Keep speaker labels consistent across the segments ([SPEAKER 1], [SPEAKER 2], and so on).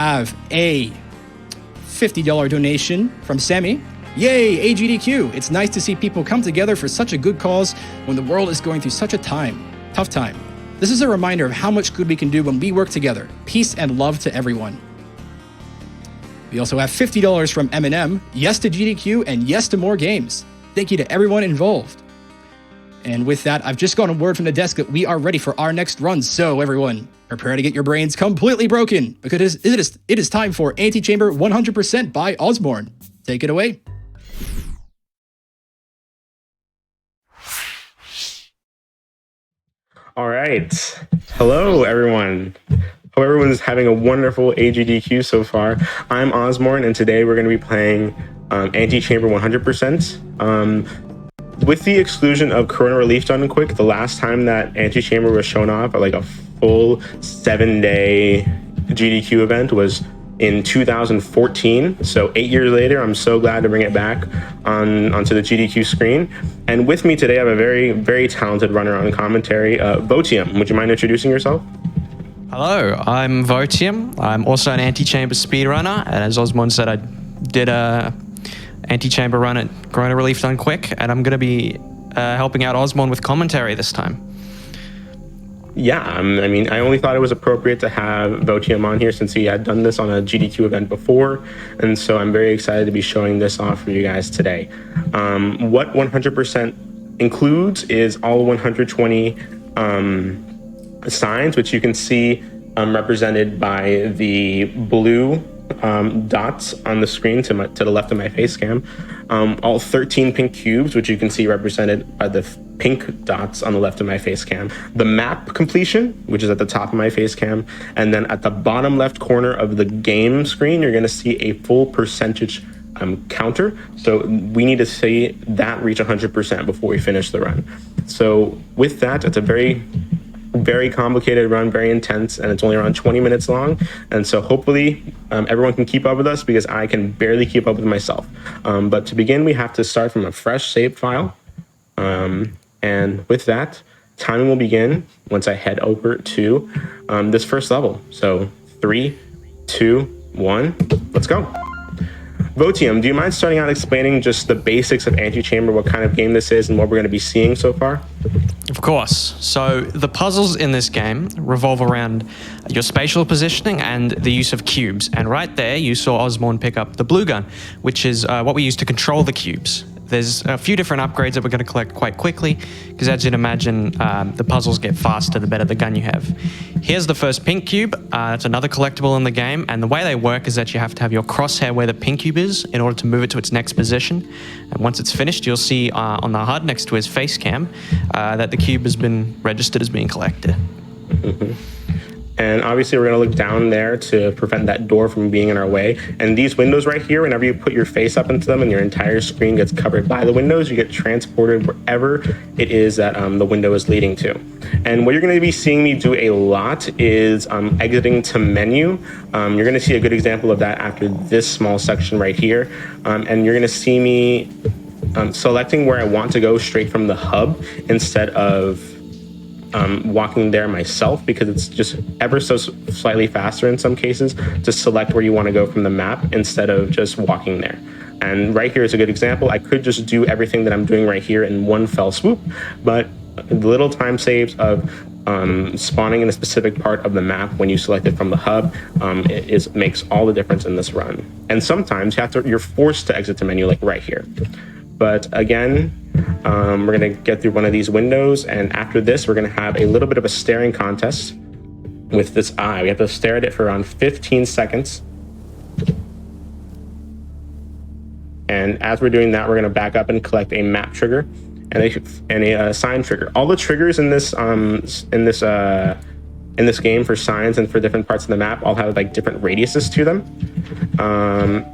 [SPEAKER 1] have a $50 donation from Sammy. Yay, AGDQ. It's nice to see people come together for such a good cause when the world is going through such a tough time. This is a reminder of how much good we can do when we work together. Peace and love to everyone. We also have $50 from Eminem. Yes to GDQ and yes to more games. Thank you to everyone involved. And with that, I've just gotten a word from the desk that we are ready for our next run. So everyone, prepare to get your brains completely broken because it is time for Antichamber 100% by Ozmourn. Take it away.
[SPEAKER 2] All right. Hello, everyone. Hope everyone's having a wonderful AGDQ so far. I'm Ozmourn, and today we're going to be playing Antichamber 100%. With the exclusion of Corona Relief Done Quick, the last time that Antichamber was shown off at like a full 7-day GDQ event was in 2014. So 8 years later, I'm so glad to bring it back onto the GDQ screen. And with me today, I have a very, very talented runner on commentary, Voetiem. Would you mind introducing yourself?
[SPEAKER 3] Hello, I'm Voetiem. I'm also an Antichamber speedrunner, and as Ozmourn said, I did a Antichamber run at Corona Relief Done Quick, and I'm going to be helping out Ozmourn with commentary this time.
[SPEAKER 2] Yeah, I mean, I only thought it was appropriate to have Voetiem on here since he had done this on a GDQ event before, and so I'm very excited to be showing this off for you guys today. What 100% includes is all 120 signs, which you can see represented by the blue dots on the screen to the left of my face cam. All 13 pink cubes, which you can see represented by the pink dots on the left of my face cam. The map completion, which is at the top of my face cam. And then at the bottom left corner of the game screen, you're going to see a full percentage counter. So we need to see that reach 100% before we finish the run. So with that, it's a very complicated run, very intense, and it's only around 20 minutes long. And so hopefully everyone can keep up with us because I can barely keep up with myself. But to begin, we have to start from a fresh save file. And with that, timing will begin once I head over to this first level. So 3, 2, 1, let's go. Voetiem, do you mind starting out explaining just the basics of Antichamber, what kind of game this is, and what we're going to be seeing so far?
[SPEAKER 3] Of course. So the puzzles in this game revolve around your spatial positioning and the use of cubes. And right there, you saw Ozmourn pick up the blue gun, which is what we use to control the cubes. There's a few different upgrades that we're going to collect quite quickly, because as you'd imagine, the puzzles get faster the better the gun you have. Here's the first pink cube. It's another collectible in the game, and the way they work is that you have to have your crosshair where the pink cube is in order to move it to its next position. And once it's finished, you'll see on the HUD next to his face cam that the cube has been registered as being collected.
[SPEAKER 2] Mm-hmm. And obviously we're going to look down there to prevent that door from being in our way. And these windows right here, whenever you put your face up into them and your entire screen gets covered by the windows, you get transported wherever it is that the window is leading to. And what you're going to be seeing me do a lot is exiting to menu. You're going to see a good example of that after this small section right here. And you're going to see me selecting where I want to go straight from the hub instead of walking there myself, because it's just ever so slightly faster in some cases to select where you want to go from the map instead of just walking there. And right here is a good example. I could just do everything that I'm doing right here in one fell swoop, but the little time saves of spawning in a specific part of the map when you select it from the hub makes all the difference in this run. And sometimes you're forced to exit the menu, like right here. But again, we're going to get through one of these windows, and after this, we're going to have a little bit of a staring contest with this eye. We have to stare at it for around 15 seconds. And as we're doing that, we're going to back up and collect a map trigger and a sign trigger. All the triggers in this game for signs and for different parts of the map all have like different radiuses to them.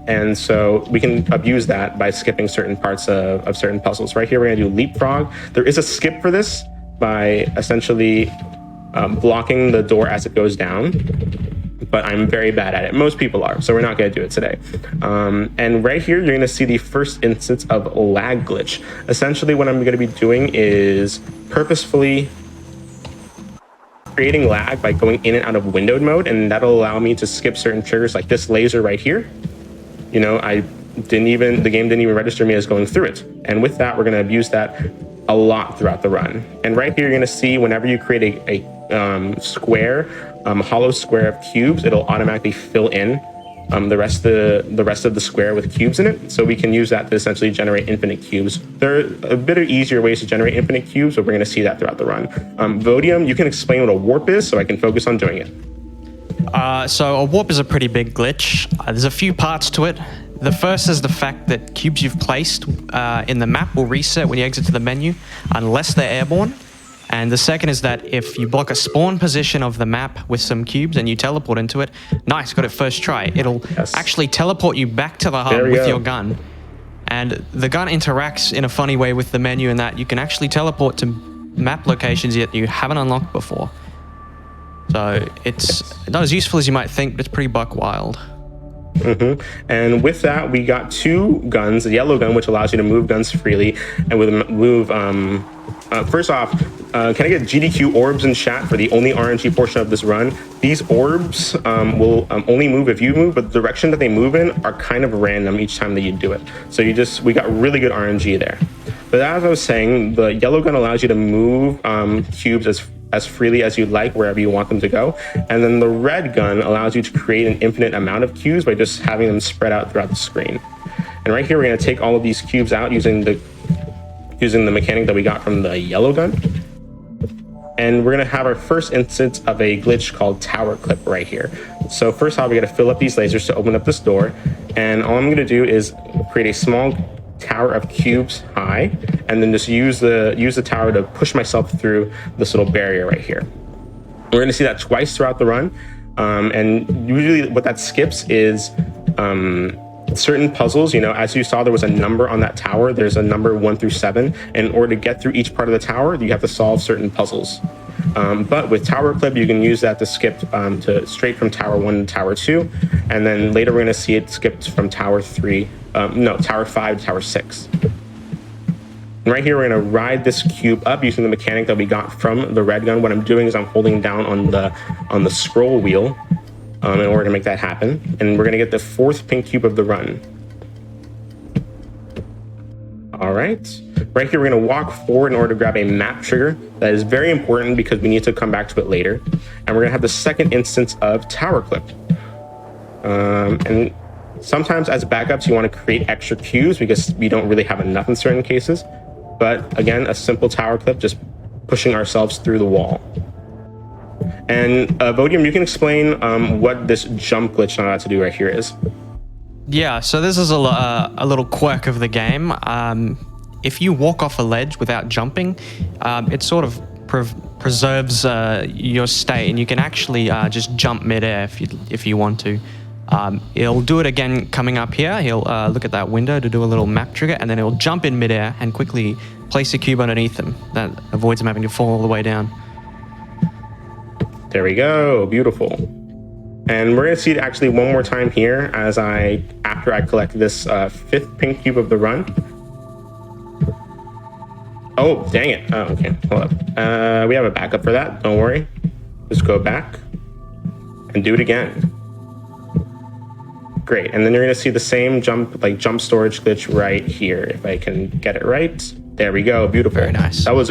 [SPEAKER 2] And so we can abuse that by skipping certain parts of certain puzzles. Right here, we're gonna do leapfrog. There is a skip for this by essentially blocking the door as it goes down, but I'm very bad at it. Most people are, so we're not gonna do it today. And right here, you're gonna see the first instance of lag glitch. Essentially, what I'm gonna be doing is purposefully creating lag by going in and out of windowed mode, and that'll allow me to skip certain triggers like this laser right here. You know, the game didn't even register me as going through it. And with that, we're going to abuse that a lot throughout the run. And right here, you're going to see whenever you create a square, hollow square of cubes, it'll automatically fill in the rest of the square with cubes in it. So we can use that to essentially generate infinite cubes. There are a bit of easier ways to generate infinite cubes, but we're going to see that throughout the run. Voetiem, you can explain what a warp is so I can focus on doing it.
[SPEAKER 3] So a warp is a pretty big glitch. There's a few parts to it. The first is the fact that cubes you've placed in the map will reset when you exit to the menu unless they're airborne. And the second is that if you block a spawn position of the map with some cubes and you teleport into it, nice, got it first try. It'll actually teleport you back to the hub with your gun. And the gun interacts in a funny way with the menu in that you can actually teleport to map locations that you haven't unlocked before. So it's not as useful as you might think, but it's pretty buck wild.
[SPEAKER 2] And with that, we got two guns, the yellow gun, which allows you to move guns freely, and with a move, first off, can I get GDQ orbs in chat for the only RNG portion of this run? These orbs will only move if you move, but the direction that they move in are kind of random each time that you do it. So we got really good RNG there. But as I was saying, the yellow gun allows you to move cubes as freely as you like wherever you want them to go. And then the red gun allows you to create an infinite amount of cubes by just having them spread out throughout the screen. And right here, we're going to take all of these cubes out using the mechanic that we got from the yellow gun. And we're going to have our first instance of a glitch called tower clip right here. So first off, we got to fill up these lasers to open up this door. And all I'm going to do is create a small tower of cubes high, and then just use the tower to push myself through this little barrier right here. We're going to see that twice throughout the run, and usually what that skips is certain puzzles. You know, as you saw, there was a number on that tower. There's a number 1 through 7, and in order to get through each part of the tower, you have to solve certain puzzles. But with tower clip, you can use that to skip straight from tower 1 to tower 2, and then later we're going to see it skipped from tower 5 to tower 6. And right here, we're going to ride this cube up using the mechanic that we got from the red gun. What I'm doing is I'm holding down on the scroll wheel in order to make that happen. And we're going to get the 4th pink cube of the run. All right. Right here, we're going to walk forward in order to grab a map trigger. That is very important because we need to come back to it later. And we're going to have the second instance of tower clip. And sometimes as backups, you want to create extra cubes because we don't really have enough in certain cases. But again, a simple tower clip, just pushing ourselves through the wall. And Voetiem, you can explain what this jump glitch I'm about to do right here is.
[SPEAKER 3] Yeah, so this is a little quirk of the game. If you walk off a ledge without jumping, it sort of preserves your state, and you can actually just jump midair if you want to. He'll do it again coming up here. He'll look at that window to do a little map trigger, and then he'll jump in midair and quickly place a cube underneath him. That avoids him having to fall all the way down.
[SPEAKER 2] There we go. Beautiful. And we're going to see it actually one more time here after I collect this 5th pink cube of the run. Oh, dang it. Oh, okay. Hold up. We have a backup for that. Don't worry. Just go back and do it again. Great. And then you're going to see the same jump storage glitch right here. If I can get it right. There we go. Beautiful.
[SPEAKER 3] Very nice.
[SPEAKER 2] That was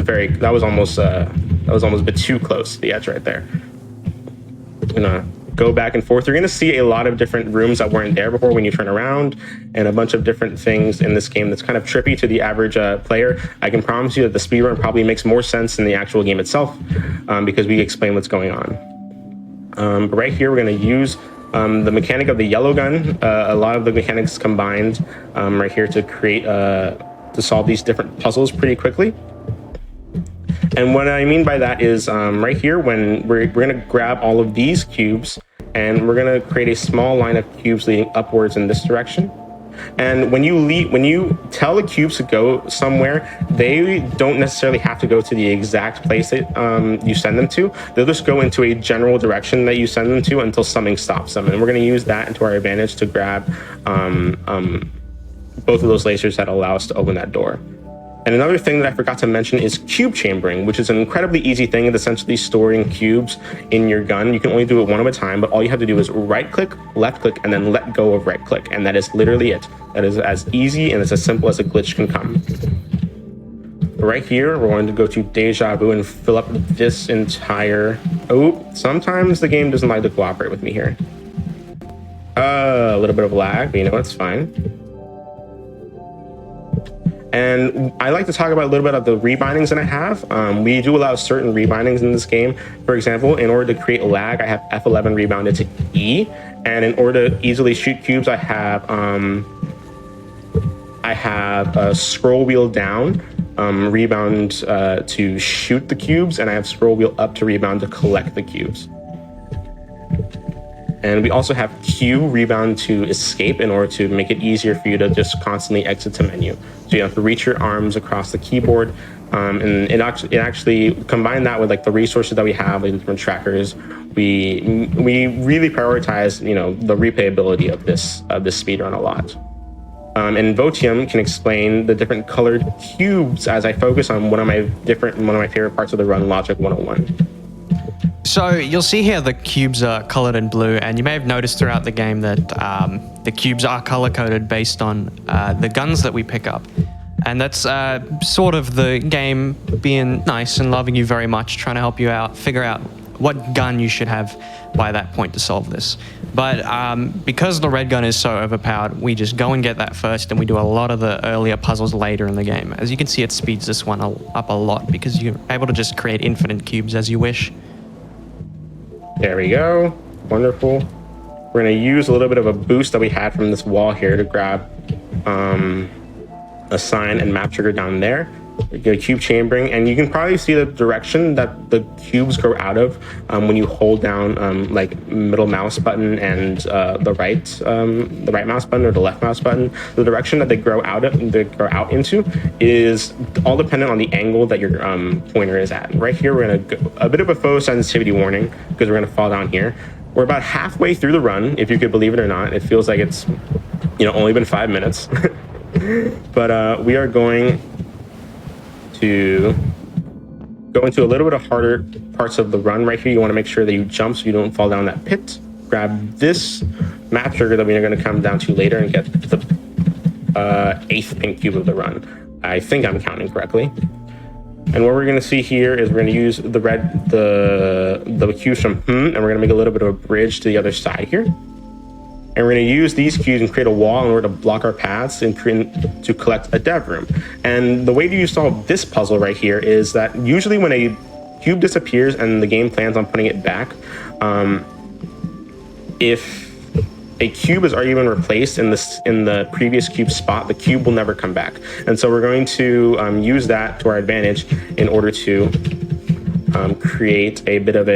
[SPEAKER 2] almost a bit too close to the edge right there. I'm gonna go back and forth. You're gonna see a lot of different rooms that weren't there before when you turn around, and a bunch of different things in this game that's kind of trippy to the average player. I can promise you that the speedrun probably makes more sense than the actual game itself because we explain what's going on. But right here, we're gonna use the mechanic of the yellow gun. A lot of the mechanics combined right here to solve these different puzzles pretty quickly. And what I mean by that is right here, when we're going to grab all of these cubes and we're going to create a small line of cubes leading upwards in this direction. And when you tell the cubes to go somewhere, they don't necessarily have to go to the exact place that you send them to. They'll just go into a general direction that you send them to until something stops them. And we're going to use that into our advantage to grab both of those lasers that allow us to open that door. And another thing that I forgot to mention is cube chambering, which is an incredibly easy thing. It's essentially storing cubes in your gun. You can only do it one at a time, but all you have to do is right click, left click, and then let go of right click. And that is literally it. That is as easy and it's as simple as a glitch can come. Right here, we're going to go to Deja Vu and fill up this entire... Oh, sometimes the game doesn't like to cooperate with me here. A little bit of lag, but you know, it's fine. And I like to talk about a little bit of the rebindings that I have. We do allow certain rebindings in this game. For example, in order to create lag, I have F11 rebounded to E. And in order to easily shoot cubes, I have a scroll wheel down, rebound to shoot the cubes, and I have scroll wheel up to rebound to collect the cubes. And we also have Q rebound to escape in order to make it easier for you to just constantly exit to menu. So you have to reach your arms across the keyboard, and it actually combined that with like the resources that we have, like different trackers. We really prioritize, you know, the replayability of this speedrun a lot. And Voetiem can explain the different colored cubes as I focus on one of my favorite parts of the run, Logic 101.
[SPEAKER 3] So you'll see here the cubes are colored in blue, and you may have noticed throughout the game that the cubes are color coded based on the guns that we pick up. And that's sort of the game being nice and loving you very much, trying to help you out, figure out what gun you should have by that point to solve this. But because the red gun is so overpowered, we just go and get that first, and we do a lot of the earlier puzzles later in the game. As you can see, it speeds this one up a lot because you're able to just create infinite cubes as you wish.
[SPEAKER 2] There we go. Wonderful. We're going to use a little bit of a boost that we had from this wall here to grab a sign and map trigger down there. We get cube chambering, and you can probably see the direction that the cubes grow out of when you hold down like middle mouse button and the right mouse button or the left mouse button. The direction that they grow out into is all dependent on the angle that your pointer is at. Right here, we're going to go a bit of a faux sensitivity warning because we're going to fall down here. We're about halfway through the run, if you could believe it or not. It feels like it's, you know, only been 5 minutes, but we are going to go into a little bit of harder parts of the run. Right here, you want to make sure that you jump so you don't fall down that pit. Grab this map trigger that we are going to come down to later and get the 8th pink cube of the run. I think I'm counting correctly. And what we're going to see here is we're going to use the cubes from and we're going to make a little bit of a bridge to the other side here. And we're going to use these cubes and create a wall in order to block our paths and to collect a dev room. And the way to solve this puzzle right here is that usually when a cube disappears and the game plans on putting it back, if a cube is already been replaced in the previous cube spot, the cube will never come back. And so we're going to use that to our advantage in order to create a bit of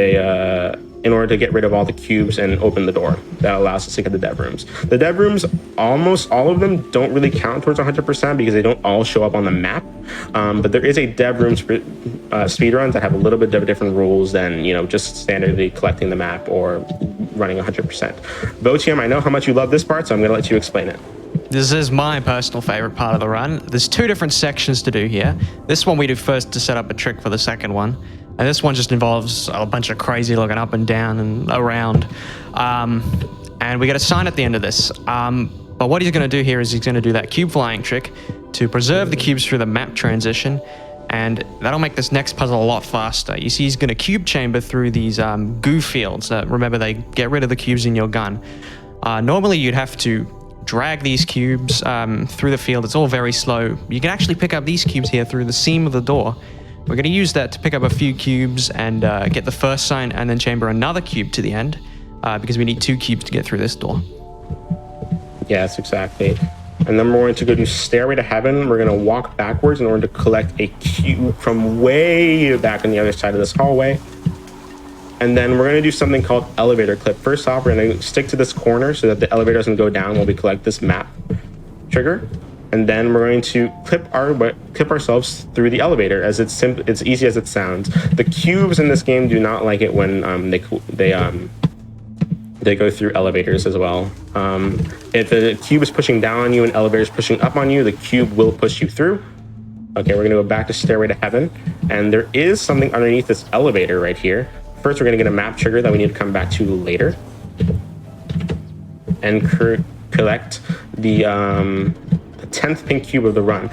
[SPEAKER 2] in order to get rid of all the cubes and open the door that allows us to get the dev rooms. The dev rooms, almost all of them don't really count towards 100% because they don't all show up on the map. But there is a dev rooms speedruns that have a little bit of different rules than, you know, just standardly collecting the map or running 100%. Voetiem, I know how much you love this part, so I'm gonna let you explain it.
[SPEAKER 3] This is my personal favorite part of the run. There's 2 different sections to do here. This one we do first to set up a trick for the second one. And this one just involves a bunch of crazy looking up and down and around. And we get a sign at the end of this. But what he's going to do here is he's going to do that cube flying trick to preserve the cubes through the map transition. And that'll make this next puzzle a lot faster. You see he's going to cube chamber through these goo fields. Remember, they get rid of the cubes in your gun. Normally you'd have to drag these cubes through the field. It's all very slow. You can actually pick up these cubes here through the seam of the door. We're going to use that to pick up a few cubes and get the first sign and then chamber another cube to the end because we need 2 cubes to get through this door.
[SPEAKER 2] Yes, exactly. And then we're going to go to Stairway to Heaven. We're going to walk backwards in order to collect a cube from way back on the other side of this hallway. And then we're going to do something called Elevator Clip. First off, we're going to stick to this corner so that the elevator doesn't go down while we collect this map trigger. And then we're going to clip ourselves through the elevator, as it's easy as it sounds. The cubes in this game do not like it when they go through elevators as well. If the cube is pushing down on you and elevator is pushing up on you, the cube will push you through. Okay, we're gonna go back to Stairway to Heaven, and there is something underneath this elevator right here. First, we're gonna get a map trigger that we need to come back to later, and collect the 10th pink cube of the run.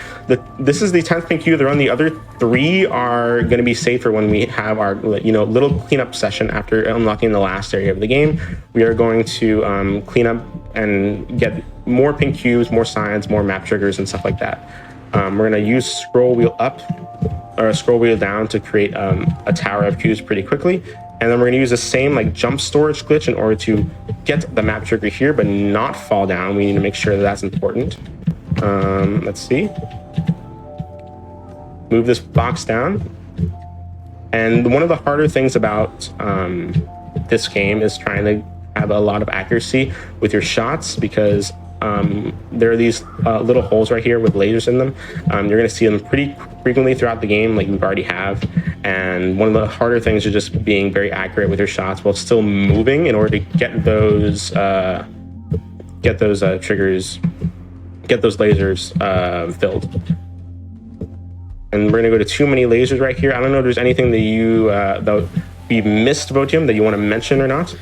[SPEAKER 2] This is the 10th pink cube of the run. The other 3 are going to be safer when we have our little cleanup session after unlocking the last area of the game. We are going to clean up and get more pink cubes, more signs, more map triggers, and stuff like that. We're going to use scroll wheel up or scroll wheel down to create a tower of cubes pretty quickly. And then we're going to use the same jump storage glitch in order to get the map trigger here, but not fall down. We need to make sure that that's important. Let's see. Move this box down. And one of the harder things about this game is trying to have a lot of accuracy with your shots, because there are these little holes right here with lasers in them. You're going to see them pretty frequently throughout the game, like we already have. And one of the harder things is just being very accurate with your shots while still moving in order to get those triggers, get those lasers filled. And we're going to go to too many lasers right here. I don't know if there's anything that you that we missed, Voetiem, that you want to mention or not.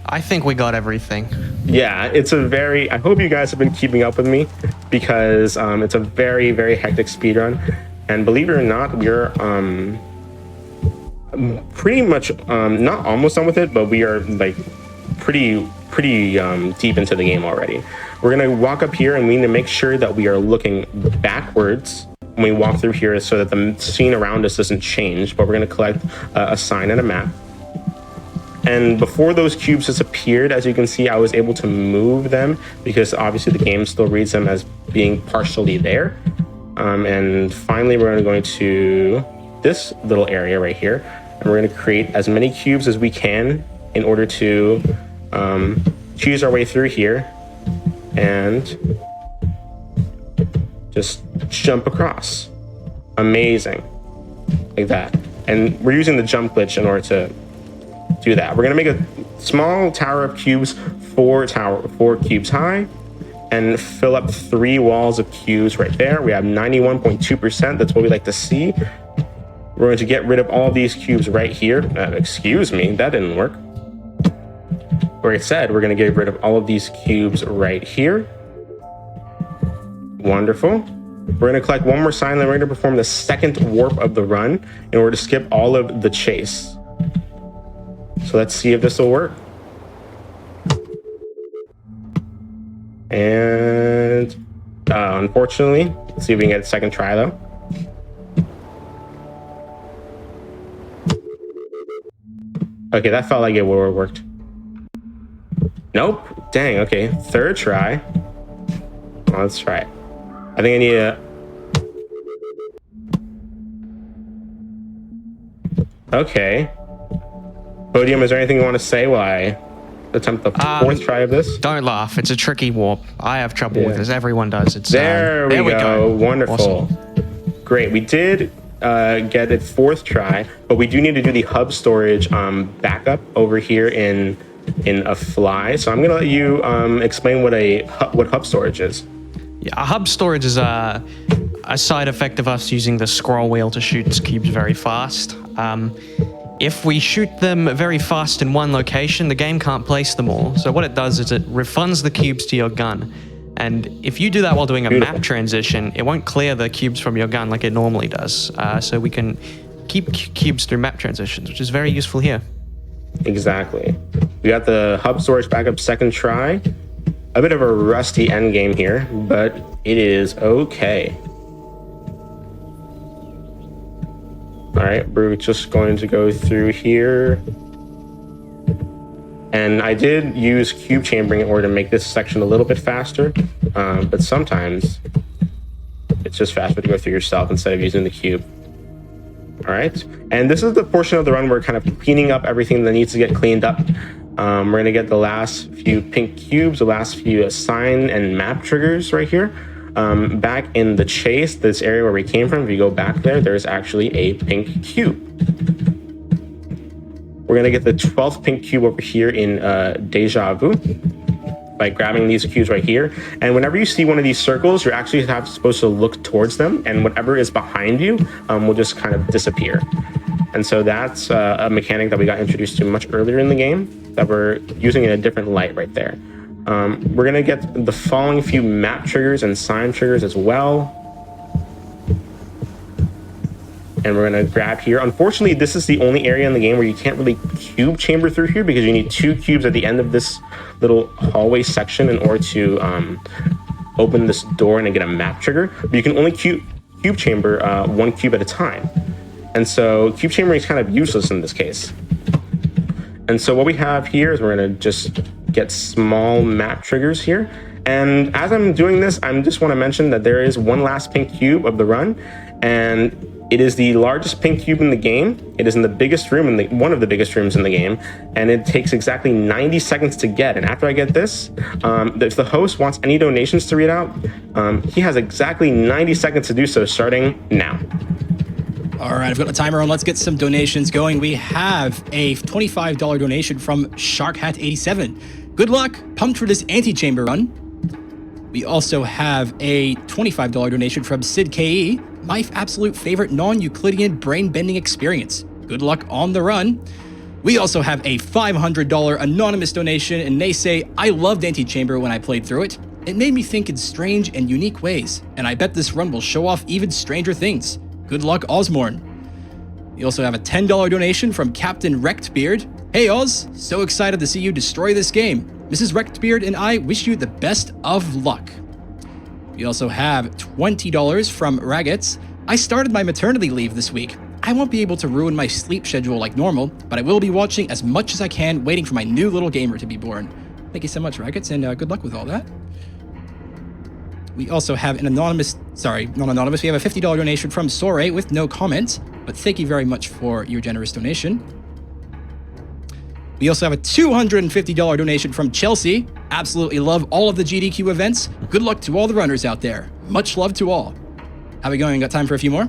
[SPEAKER 3] I think we got everything.
[SPEAKER 2] Yeah, it's a very, I hope you guys have been keeping up with me, because it's a very, very hectic speedrun. And believe it or not, we're pretty much, not almost done with it, but we are pretty deep into the game already. We're going to walk up here, and we need to make sure that we are looking backwards when we walk through here so that the scene around us doesn't change, but we're going to collect a sign and a map. And before those cubes disappeared, as you can see, I was able to move them because obviously the game still reads them as being partially there. And finally, we're going to this little area right here, and we're going to create as many cubes as we can in order to choose our way through here and just jump across. Amazing. Like that. And we're using the jump glitch in order to do that. We're gonna make a small tower of cubes, four cubes high, and fill up 3 walls of cubes right there. We have 91.2%. That's what we like to see. We're going to get rid of all these cubes right here. Excuse me, that didn't work. Like I said, we're gonna get rid of all of these cubes right here. Wonderful. We're gonna collect one more sign, then we're gonna perform the second warp of the run in order to skip all of the chase. So let's see if this will work. And unfortunately, let's see if we can get a second try though. Okay, that felt like it would have worked. Nope. Dang, okay. Third try. Well, let's try it. I think I need a... Okay. Voetiem, is there anything you want to say while I attempt the fourth try of this?
[SPEAKER 3] Don't laugh. It's a tricky warp. I have trouble with this. Everyone does. It's
[SPEAKER 2] there we go. Wonderful. Awesome. Great. We did get it fourth try, but we do need to do the hub storage backup over here in a fly. So I'm going to let you explain what hub storage is.
[SPEAKER 3] Yeah, a hub storage is a side effect of us using the scroll wheel to shoot cubes very fast. If we shoot them very fast in one location, the game can't place them all. So what it does is it refunds the cubes to your gun. And if you do that while doing a map transition, it won't clear the cubes from your gun like it normally does. So we can keep cubes through map transitions, which is very useful here.
[SPEAKER 2] Exactly. We got the hub storage backup second try. A bit of a rusty end game here, but it is okay. All right, we're just going to go through here. And I did use cube chambering in order to make this section a little bit faster, but sometimes it's just faster to go through yourself instead of using the cube. All right, and this is the portion of the run where we're kind of cleaning up everything that needs to get cleaned up. We're gonna get the last few pink cubes, the last few sign and map triggers right here. Back in the chase, this area where we came from, if you go back there, there's actually a pink cube. We're gonna get the 12th pink cube over here in Deja Vu. by grabbing these cubes right here. And whenever you see one of these circles, you're actually supposed to look towards them, and whatever is behind you will just kind of disappear. And so that's a mechanic that we got introduced to much earlier in the game that we're using in a different light right there. We're gonna get the following few map triggers and sign triggers as well. And we're gonna grab here. Unfortunately, this is the only area in the game where you can't really cube chamber through here because you need 2 cubes at the end of this little hallway section in order to open this door and get a map trigger. But you can only cube chamber 1 cube at a time. And so cube chambering is kind of useless in this case. And so what we have here is we're gonna just get small map triggers here. And as I'm doing this, I just wanna mention that there is one last pink cube of the run, and it is the largest pink cube in the game. It is in the biggest room, one of the biggest rooms in the game, and it takes exactly 90 seconds to get. And after I get this, if the host wants any donations to read out, he has exactly 90 seconds to do so, starting now.
[SPEAKER 1] All right, I've got the timer on. Let's get some donations going. We have a $25 donation from SharkHat87. Good luck, pumped for this Antichamber run. We also have a $25 donation from Sid KE, my absolute favorite non-Euclidean brain-bending experience. Good luck on the run. We also have a $500 anonymous donation, and they say, I loved Antichamber when I played through it. It made me think in strange and unique ways, and I bet this run will show off even stranger things. Good luck, Ozmourn. We also have a $10 donation from Captain Rectbeard. Hey Oz, so excited to see you destroy this game. Mrs. Rectbeard and I wish you the best of luck. We also have $20 from Raggets. I started my maternity leave this week. I won't be able to ruin my sleep schedule like normal, but I will be watching as much as I can, waiting for my new little gamer to be born. Thank you so much, Raggets, and good luck with all that. We also have an anonymous, not anonymous, we have a $50 donation from Soray with no comment, but thank you very much for your generous donation. We also have a $250 donation from Chelsea. Absolutely love all of the GDQ events. Good luck to all the runners out there. Much love to all. How are we going? Got time for a few more?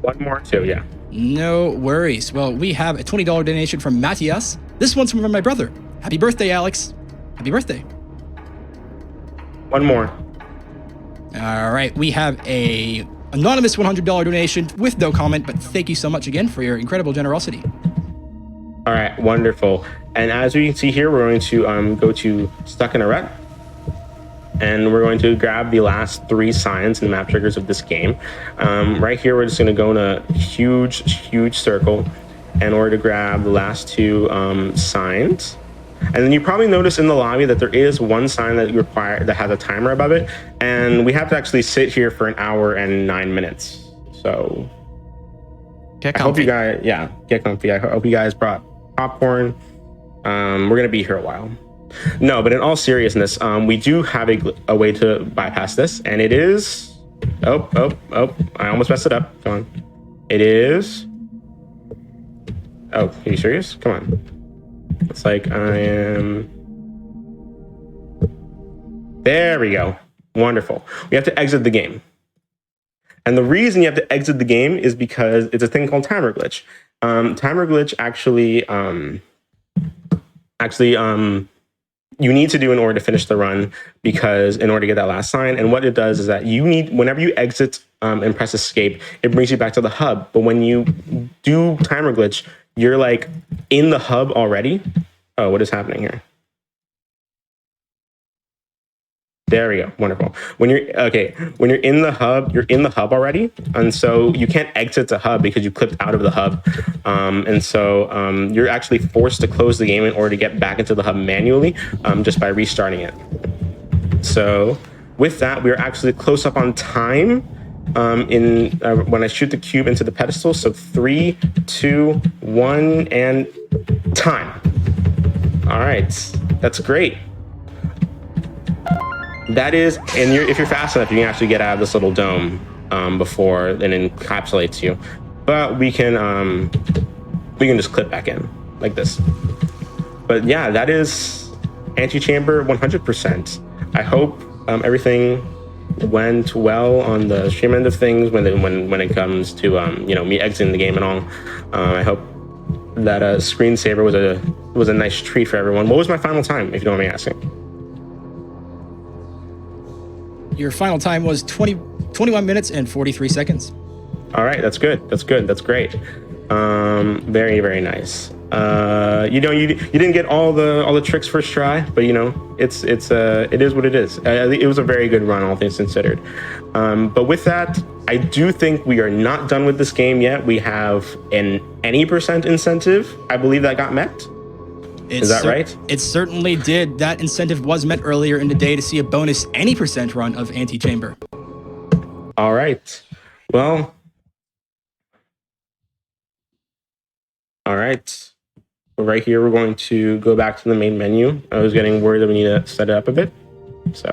[SPEAKER 2] One more too, yeah.
[SPEAKER 1] No worries. Well, we have a $20 donation from Matthias. This one's from my brother. Happy birthday, Alex. Happy birthday.
[SPEAKER 2] One more.
[SPEAKER 1] All right, we have a anonymous $100 donation with no comment, but thank you so much again for your incredible generosity.
[SPEAKER 2] All right, wonderful. And as we can see here, we're going to go to Stuck in a Rut, and we're going to grab the last 3 signs and map triggers of this game. Right here, we're just going to go in a huge circle in order to grab the last 2 signs. And then you probably notice in the lobby that there is one sign that that has a timer above it, and we have to actually sit here for 1 hour and 9 minutes. So
[SPEAKER 3] Get comfy.
[SPEAKER 2] I hope you guys, get comfy. I hope you guys brought popcorn. We're gonna be here a while. No, but in all seriousness, we do have a way to bypass this, and it is. Oh! I almost messed it up. Come on. It is. Oh, are you serious? Come on. It's like I am. There we go. Wonderful. We have to exit the game. And the reason you have to exit the game is because it's a thing called timer glitch. Timer glitch actually you need to do in order to finish the run, because in order to get that last sign. And what it does is that whenever you exit and press escape, it brings you back to the hub. But when you do timer glitch, you're like in the hub already. Oh, what is happening here? There we go. Wonderful. When you're in the hub, you're in the hub already. And so you can't exit the hub because you clipped out of the hub. And so you're actually forced to close the game in order to get back into the hub manually, just by restarting it. So with that, we're actually close up on time when I shoot the cube into the pedestal. So 3, 2, 1, and time. All right. That's great. That is, and if you're fast enough, you can actually get out of this little dome before it encapsulates you. But we can just clip back in like this. But yeah, that is Antichamber 100%. I hope everything went well on the stream end of things when it comes to me exiting the game and all. I hope that screensaver was a nice treat for everyone. What was my final time, if you don't mind me asking?
[SPEAKER 1] Your final time was 21 minutes and 43 seconds.
[SPEAKER 2] All right, that's good. That's good. That's great. Very, very nice. You didn't get all the tricks first try, but it is what it is. It was a very good run, all things considered. But with that, I do think we are not done with this game yet. We have an any % incentive. I believe that got met. Is that right?
[SPEAKER 1] It certainly did. That incentive was met earlier in the day to see a bonus any % run of Antichamber.
[SPEAKER 2] All right. Well. All right. Right here, we're going to go back to the main menu. I was getting worried that we need to set it up a bit. So.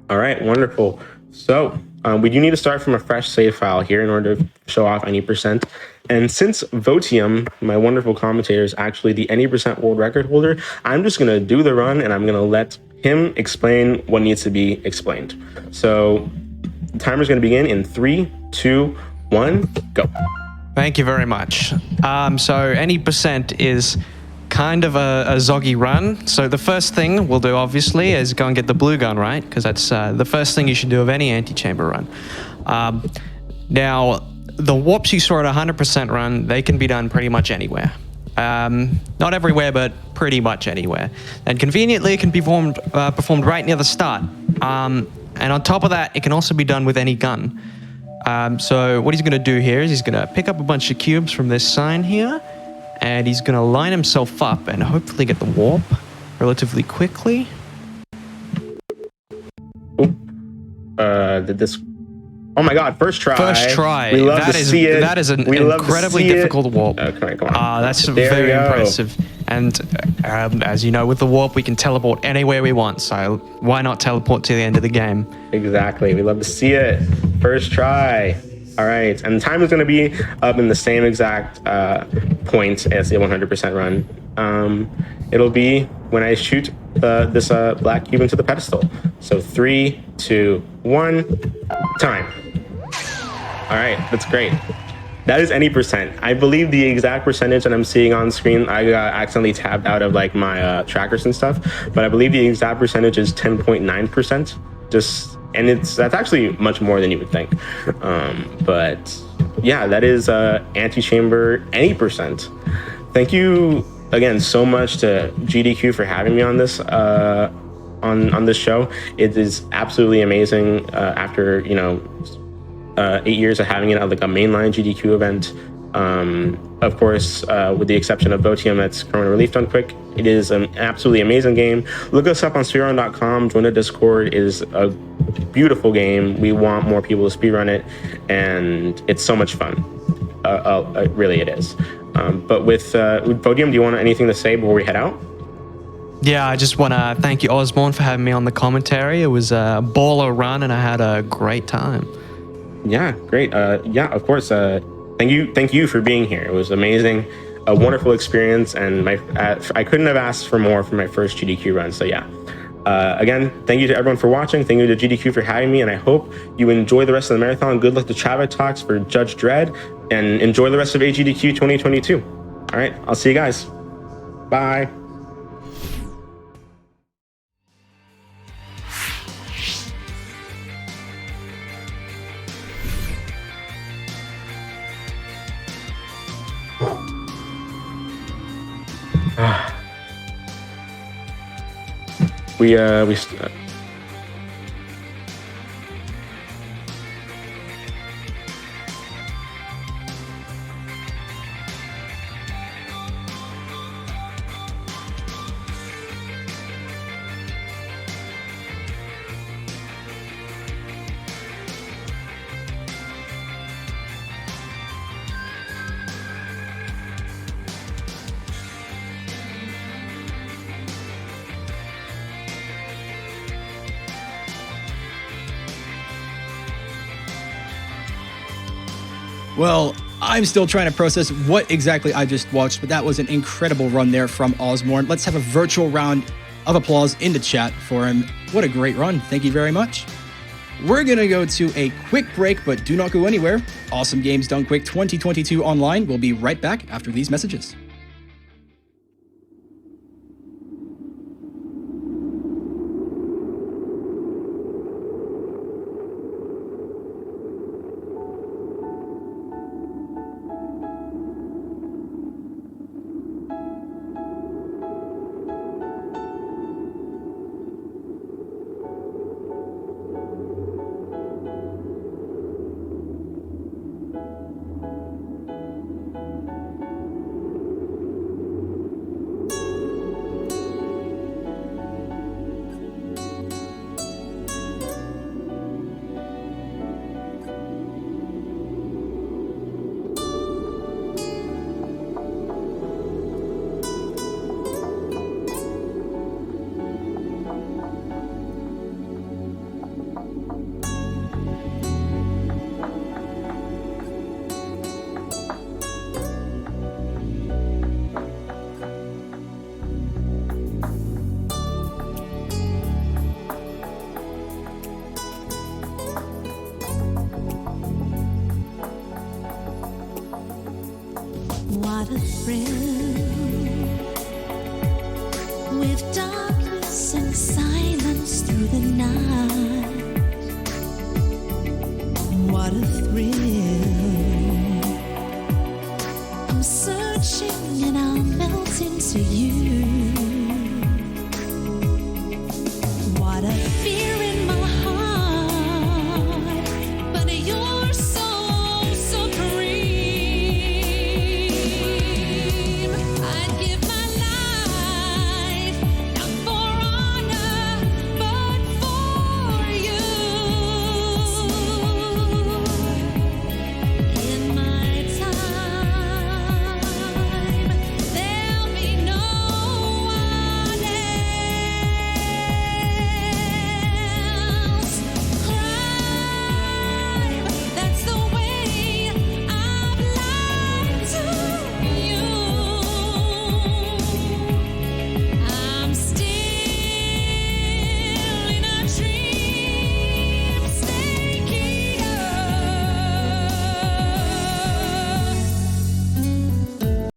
[SPEAKER 2] All right, wonderful. So we do need to start from a fresh save file here in order to show off any %. And since Voetiem, my wonderful commentator, is actually the any % world record holder, I'm just going to do the run and I'm going to let him explain what needs to be explained. So the timer is going to begin in 3, 2, 1, go.
[SPEAKER 3] Thank you very much. So any % is kind of a zoggy run. So the first thing we'll do, obviously, is go and get the blue gun, right? Because that's the first thing you should do of any Antichamber run. Now, the warps you saw at 100% run, they can be done pretty much anywhere. Not everywhere, but pretty much anywhere. And conveniently, it can be performed right near the start. And on top of that, it can also be done with any gun. So what he's going to do here is he's going to pick up a bunch of cubes from this sign here, and he's going to line himself up and hopefully get the warp relatively quickly.
[SPEAKER 2] Did this... Oh my God, first try.
[SPEAKER 3] First try.
[SPEAKER 2] We love to see it.
[SPEAKER 3] That is an incredibly difficult warp.
[SPEAKER 2] Okay, come on.
[SPEAKER 3] That's very impressive. And as you know, with the warp, we can teleport anywhere we want. So why not teleport to the end of the game?
[SPEAKER 2] Exactly. We love to see it. First try. All right. And the time is going to be up in the same exact point as the 100% run. It'll be when I shoot this black cube into the pedestal. So 3, 2, 1, time. All right, that's great. That is any %. I believe the exact percentage that I'm seeing on screen, I got accidentally tabbed out of like my trackers and stuff, but I believe the exact percentage is 10.9%. And that's actually much more than you would think. But yeah, that is Antichamber any %. Thank you again so much to GDQ for having me on this on this show. It is absolutely amazing after 8 years of having it at like a mainline GDQ event. Of course, with the exception of Voetiem that's currently released on Quick, it is an absolutely amazing game. Look us up on speedrun.com, join the Discord. It is a beautiful game. We want more people to speedrun it, and it's so much fun. Really, it is. But with Voetiem, do you want anything to say before we head out?
[SPEAKER 3] Yeah, I just want to thank you, Ozmourn, for having me on the commentary. It was a baller run, and I had a great time.
[SPEAKER 2] Yeah, great. Yeah, of course. Thank you for being here. It was amazing, a wonderful experience, and I couldn't have asked for more for my first GDQ run. So yeah, again, thank you to everyone for watching. Thank you to GDQ for having me, and I hope you enjoy the rest of the marathon. Good luck to Travis Talks for Judge Dredd, and enjoy the rest of AGDQ 2022. All right, I'll see you guys. Bye.
[SPEAKER 1] Well, I'm still trying to process what exactly I just watched, but that was an incredible run there from Ozmourn. Let's have a virtual round of applause in the chat for him. What a great run. Thank you very much. We're going to go to a quick break, but do not go anywhere. Awesome Games Done Quick 2022 online. We'll be right back after these messages.
[SPEAKER 4] What a thrill, with darkness and silence through the night.